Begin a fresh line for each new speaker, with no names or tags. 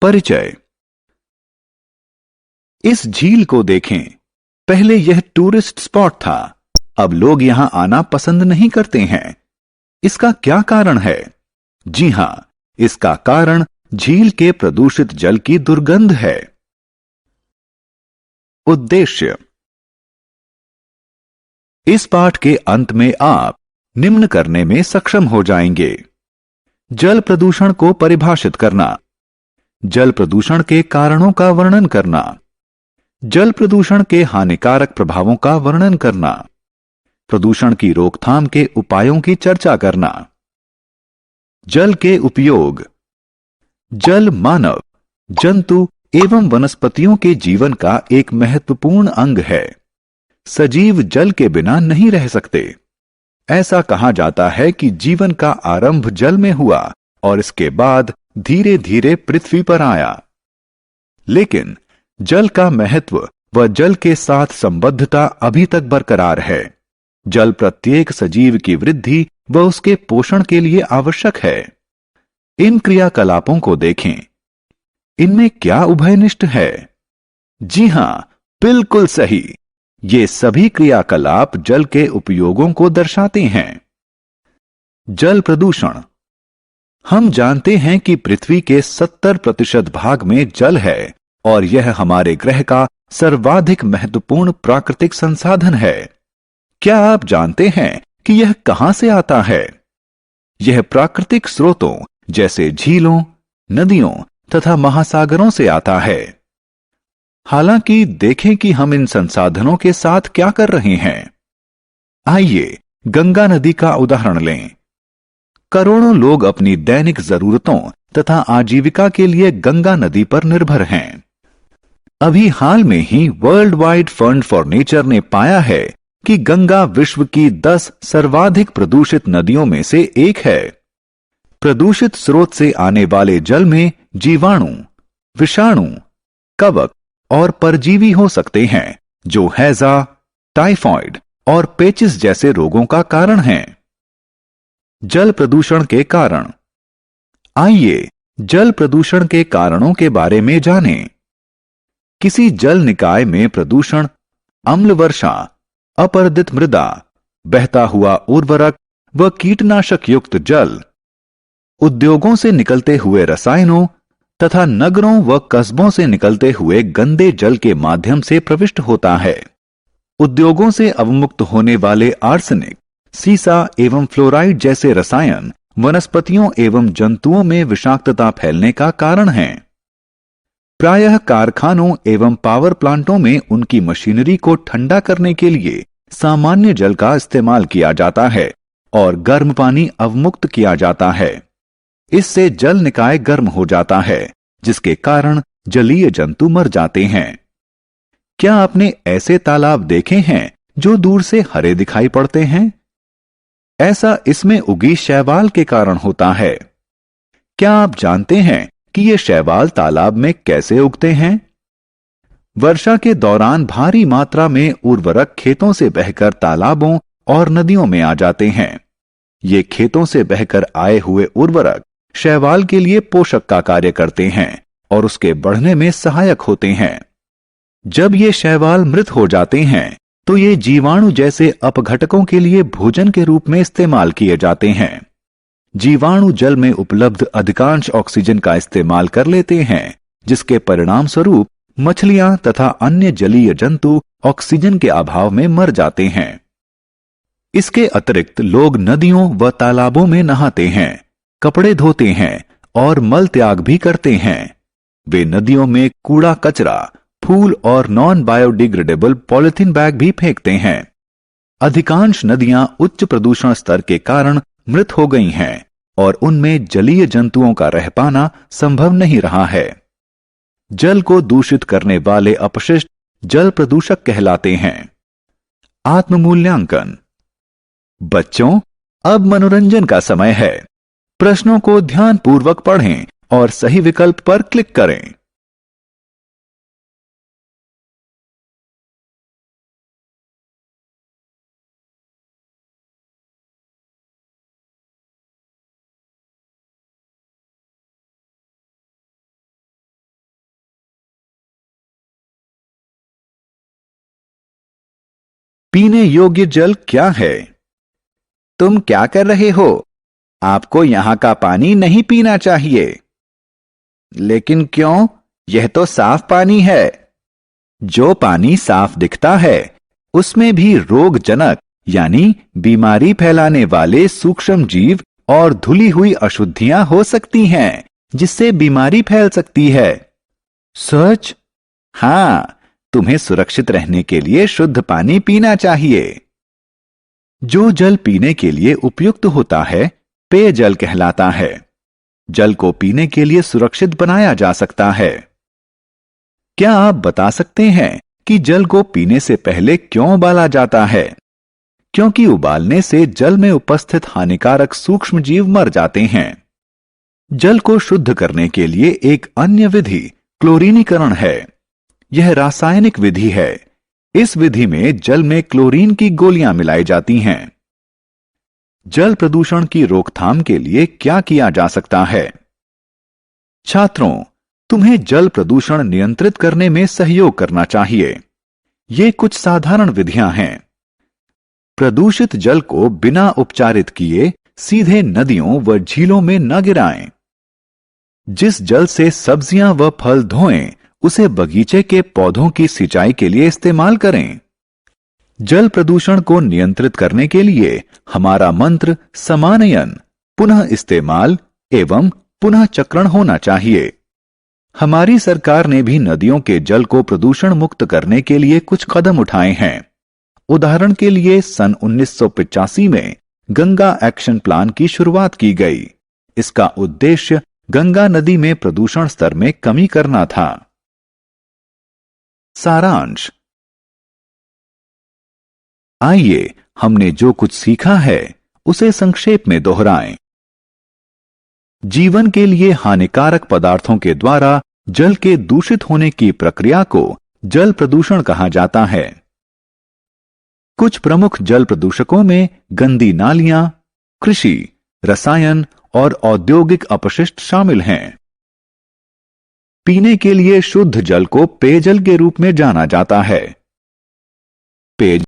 परिचय। इस झील को देखें। पहले यह टूरिस्ट स्पॉट था, अब लोग यहां आना पसंद नहीं करते हैं। इसका क्या कारण है? जी हां, इसका कारण झील के प्रदूषित जल की दुर्गंध है। उद्देश्य। इस पाठ के अंत में आप निम्न करने में सक्षम हो जाएंगे। जल प्रदूषण को परिभाषित करना, जल प्रदूषण के कारणों का वर्णन करना, जल प्रदूषण के हानिकारक प्रभावों का वर्णन करना, प्रदूषण की रोकथाम के उपायों की चर्चा करना। जल के उपयोग। जल मानव, जंतु एवं वनस्पतियों के जीवन का एक महत्वपूर्ण अंग है। सजीव जल के बिना नहीं रह सकते। ऐसा कहा जाता है कि जीवन का आरंभ जल में हुआ और इसके बाद धीरे धीरे पृथ्वी पर आया। लेकिन जल का महत्व व जल के साथ संबद्धता अभी तक बरकरार है। जल प्रत्येक सजीव की वृद्धि व उसके पोषण के लिए आवश्यक है। इन क्रियाकलापों को देखें। इनमें क्या उभयनिष्ठ है? जी हां, बिल्कुल सही। ये सभी क्रियाकलाप जल के उपयोगों को दर्शाते हैं। जल प्रदूषण। हम जानते हैं कि पृथ्वी के 70% भाग में जल है और यह हमारे ग्रह का सर्वाधिक महत्वपूर्ण प्राकृतिक संसाधन है। क्या आप जानते हैं कि यह कहां से आता है? यह प्राकृतिक स्रोतों जैसे झीलों, नदियों तथा महासागरों से आता है। हालांकि देखें कि हम इन संसाधनों के साथ क्या कर रहे हैं। आइए गंगा नदी का उदाहरण लें। करोड़ों लोग अपनी दैनिक जरूरतों तथा आजीविका के लिए गंगा नदी पर निर्भर हैं। अभी हाल में ही world wide fund for nature ने पाया है कि गंगा विश्व की 10 सर्वाधिक प्रदूषित नदियों में से एक है। प्रदूषित स्रोत से आने वाले जल में जीवाणु, विषाणु, कवक और परजीवी हो सकते हैं जो हैजा, टाइफॉइड और पेचिस जैसे रोगों का कारण हैं। जल प्रदूषण के कारण। आइए जल प्रदूषण के कारणों के बारे में जानें। किसी जल निकाय में प्रदूषण अम्ल वर्षा, अपरदित मृदा, बहता हुआ उर्वरक व कीटनाशक युक्त जल, उद्योगों से निकलते हुए रसायनों तथा नगरों व कस्बों से निकलते हुए गंदे जल के माध्यम से प्रविष्ट होता है। उद्योगों से अवमुक्त होने वाले आर्सेनिक, सीसा एवं फ्लोराइड जैसे रसायन वनस्पतियों एवं जंतुओं में विषाक्तता फैलने का कारण हैं। प्रायः कारखानों एवं पावर प्लांटों में उनकी मशीनरी को ठंडा करने के लिए सामान्य जल का इस्तेमाल किया जाता है और गर्म पानी अवमुक्त किया जाता है। इससे जल निकाय गर्म हो जाता है, जिसके कारण जलीय जंतु मर जाते हैं। क्या आपने ऐसे तालाब देखे हैं जो दूर से हरे दिखाई पड़ते हैं? ऐसा इसमें उगी शैवाल के कारण होता है। क्या आप जानते हैं कि ये शैवाल तालाब में कैसे उगते हैं? वर्षा के दौरान भारी मात्रा में उर्वरक खेतों से बहकर तालाबों और नदियों में आ जाते हैं। ये खेतों से बहकर आए हुए उर्वरक शैवाल के लिए पोषक का कार्य करते हैं और उसके बढ़ने में सहायक होते हैं। जब ये शैवाल मृत हो जाते हैं तो ये जीवाणु जैसे अपघटकों के लिए भोजन के रूप में इस्तेमाल किए जाते हैं। जीवाणु जल में उपलब्ध अधिकांश ऑक्सीजन का इस्तेमाल कर लेते हैं, जिसके परिणाम स्वरूप मछलियां तथा अन्य जलीय जंतु ऑक्सीजन के अभाव में मर जाते हैं। इसके अतिरिक्त लोग नदियों व तालाबों में नहाते हैं, कपड़े धोते हैं और मल त्याग भी करते हैं। वे नदियों में कूड़ा कचरा, फूल और नॉन बायोडिग्रेडेबल पॉलिथीन बैग भी फेंकते हैं। अधिकांश नदियां उच्च प्रदूषण स्तर के कारण मृत हो गई हैं और उनमें जलीय जंतुओं का रह पाना संभव नहीं रहा है। जल को दूषित करने वाले अपशिष्ट जल प्रदूषक कहलाते हैं। आत्ममूल्यांकन। बच्चों, अब मनोरंजन का समय है। प्रश्नों को ध्यानपूर्वक पढ़ें और सही विकल्प पर क्लिक करें। पीने योग्य जल क्या है? तुम क्या कर रहे हो? आपको यहां का पानी नहीं पीना चाहिए। लेकिन क्यों? यह तो साफ पानी है। जो पानी साफ दिखता है उसमें भी रोगजनक यानी बीमारी फैलाने वाले सूक्ष्म जीव और धुली हुई अशुद्धियां हो सकती हैं, जिससे बीमारी फैल सकती है। सच? हां, तुम्हें सुरक्षित रहने के लिए शुद्ध पानी पीना चाहिए। जो जल पीने के लिए उपयुक्त होता है पेयजल कहलाता है। जल को पीने के लिए सुरक्षित बनाया जा सकता है। क्या आप बता सकते हैं कि जल को पीने से पहले क्यों उबाला जाता है? क्योंकि उबालने से जल में उपस्थित हानिकारक सूक्ष्म जीव मर जाते हैं। जल को शुद्ध करने के लिए एक अन्य विधि क्लोरीनीकरण है। यह रासायनिक विधि है। इस विधि में जल में क्लोरीन की गोलियां मिलाई जाती हैं। जल प्रदूषण की रोकथाम के लिए क्या किया जा सकता है? छात्रों, तुम्हें जल प्रदूषण नियंत्रित करने में सहयोग करना चाहिए। ये कुछ साधारण विधियां हैं। प्रदूषित जल को बिना उपचारित किए सीधे नदियों व झीलों में न गिराएं। जिस जल से सब्जियां व फल धोएं, उसे बगीचे के पौधों की सिंचाई के लिए इस्तेमाल करें। जल प्रदूषण को नियंत्रित करने के लिए हमारा मंत्र समानयन, पुनः इस्तेमाल एवं पुनः चक्रण होना चाहिए। हमारी सरकार ने भी नदियों के जल को प्रदूषण मुक्त करने के लिए कुछ कदम उठाए हैं। उदाहरण के लिए सन 1985 में गंगा एक्शन प्लान की शुरुआत की गई। इसका उद्देश्य गंगा नदी में प्रदूषण स्तर में कमी करना था। सारांश। आइए हमने जो कुछ सीखा है उसे संक्षेप में दोहराएं। जीवन के लिए हानिकारक पदार्थों के द्वारा जल के दूषित होने की प्रक्रिया को जल प्रदूषण कहा जाता है। कुछ प्रमुख जल प्रदूषकों में गंदी नालियां, कृषि, रसायन और औद्योगिक अपशिष्ट शामिल हैं। पीने के लिए शुद्ध जल को पेयजल के रूप में जाना जाता है। पेयजल